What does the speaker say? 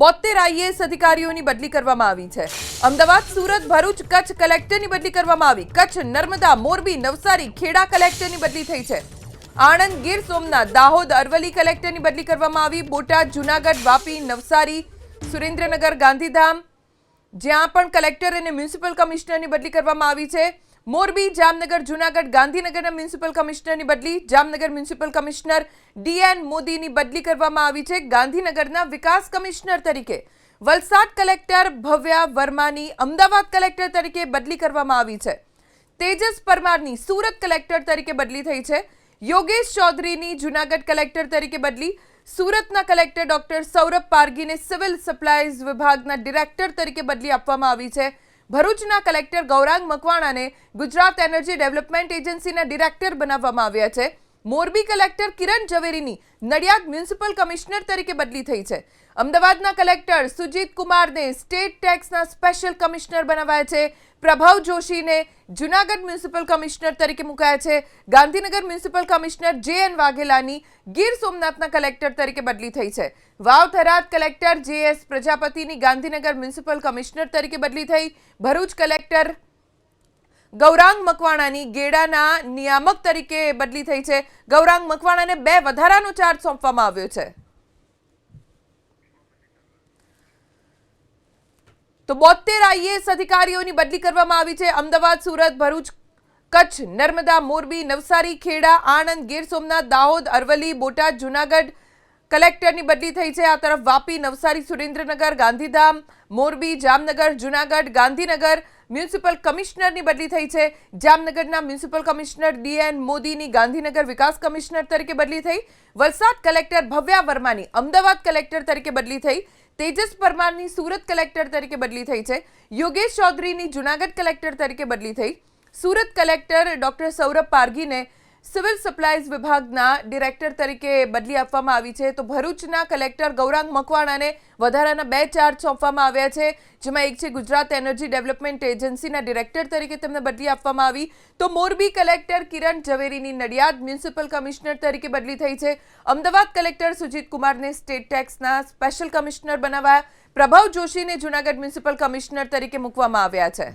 72 IAS અધિકારીઓની બદલી કરવામાં આવી છે। અમદાવાદ, સુરત, ભરૂચ, કચ્છ કલેક્ટરની બદલી કરવામાં આવી। કચ્છ, નર્મદા, મોરબી, નવસારી, ખેડા કલેક્ટરની બદલી થઈ છે। આણંદ, ગીર સોમનાથ, દાહોદ, અરવલ્લી કલેક્ટરની બદલી કરવામાં આવી। બોટાદ, જૂનાગઢ, વાપી, નવસારી, સુરેન્દ્રનગર, ગાંધીધામ જ્યાં પણ કલેક્ટર અને મ્યુનિસિપલ કમિશનરની બદલી કરવામાં આવી છે। મોરબી, જામનગર, જૂનાગઢ, ગાંધીનગરના મ્યુનિસિપલ કમિશનરની બદલી। જામનગર મ્યુનિસિપલ કમિશનર ડીએન મોદીની બદલી કરવામાં આવી છે ગાંધીનગરના વિકાસ કમિશનર તરીકે। વલસાડ કલેક્ટર ભવ્યા વર્માની અમદાવાદ કલેક્ટર તરીકે બદલી કરવામાં આવી છે। તેજસ પરમારની સુરત કલેક્ટર તરીકે બદલી થઈ છે। યોગેશ ચૌધરીની જૂનાગઢ કલેક્ટર તરીકે બદલી। સુરતના કલેક્ટર ડોક્ટર સૌરભ પારગીને સિવિલ સપ્લાઈઝ વિભાગના ડિરેક્ટર તરીકે બદલી આપવામાં આવી છે। ભરૂચના કલેક્ટર ગૌરાંગ મકવાણાને ગુજરાત એનર્જી ડેવલપમેન્ટ એજન્સીના ડિરેક્ટર બનાવવામાં આવ્યા છે। મોરબી કલેક્ટર કિરણ ઝવેરીની નડિયાદ મ્યુનિસિપલ કમિશનર તરીકે બદલી થઈ છે। અમદાવાદના કલેક્ટર સુજીત કુમારને સ્ટેટ ટેક્સના સ્પેશિયલ કમિશનર બનાવાયા છે। પ્રભાવ જોશીને જૂનાગઢ મ્યુનિસિપલ કમિશનર તરીકે મુકાયા છે। Gandhinagar municipal commissioner J N. વાઘેલાની ગીર સોમનાથના કલેક્ટર તરીકે બદલી થઈ છે। Vav Tharad collector J S. પ્રજાપતિની ગાંધીનગર મ્યુનિસિપલ કમિશનર તરીકે બદલી થઈ। ભરૂચ કલેક્ટર ગૌરાંગ મકવાણાની ગેડાના નિયામક તરીકે બદલી થઈ છે। ગૌરાંગ મકવાણાને 2 વધારાનો ચાર્જ સોંપવામાં આવ્યો છે। તો 72 આઈએએસ અધિકારીઓની બદલી કરવામાં આવી છે। અમદાવાદ, સુરત, ભરૂચ, કચ્છ, નર્મદા, મોરબી, નવસારી, ખેડા, આણંદ, ગીર સોમનાથ, દાહોદ, અરવલ્લી, બોટાદ, જૂનાગઢ કલેક્ટરની બદલી થઈ છે। આ તરફ વાપી, નવસારી, સુરેન્દ્રનગર, ગાંધીધામ, મોરબી, જામનગર, જૂનાગઢ, ગાંધીનગર મ્યુનિસિપલ કમિશનરની બદલી થઈ છે। જામનગરના મ્યુનિસિપલ કમિશનર ડીએન મોદીની ગાંધીનગર વિકાસ કમિશનર તરીકે બદલી થઈ। વલસાડ કલેક્ટર ભવ્યા વર્માની અમદાવાદ કલેક્ટર તરીકે બદલી થઈ। તેજસ પરમારની સુરત કલેક્ટર તરીકે બદલી થઈ છે। યોગેશ ચૌધરીની જૂનાગઢ કલેક્ટર તરીકે બદલી થઈ। સુરત કલેક્ટર ડોક્ટર સૌરભ પારગીને સિવિલ સપ્લાઈઝ વિભાગના ડિરેક્ટર તરીકે બદલી આપવામાં આવી છે। તો ભરૂચના કલેક્ટર ગૌરાંગ મકવાણાને વધારાના 2 ચાર્જ સોંપવામાં આવ્યા છે, જેમાં એક છે ગુજરાત એનર્જી ડેવલપમેન્ટ એજન્સીના ડિરેક્ટર તરીકે તેમને બદલી આપવામાં આવી। તો મોરબી કલેક્ટર કિરણ ઝવેરીની નડિયાદ મ્યુનિસિપલ કમિશનર તરીકે બદલી થઈ છે। અમદાવાદ કલેક્ટર સુજીત કુમારને સ્ટેટ ટેક્સના સ્પેશિયલ કમિશનર બનાવાયા। પ્રભાવ જોશીને જૂનાગઢ મ્યુનિસિપલ કમિશનર તરીકે મૂકવામાં આવ્યા છે।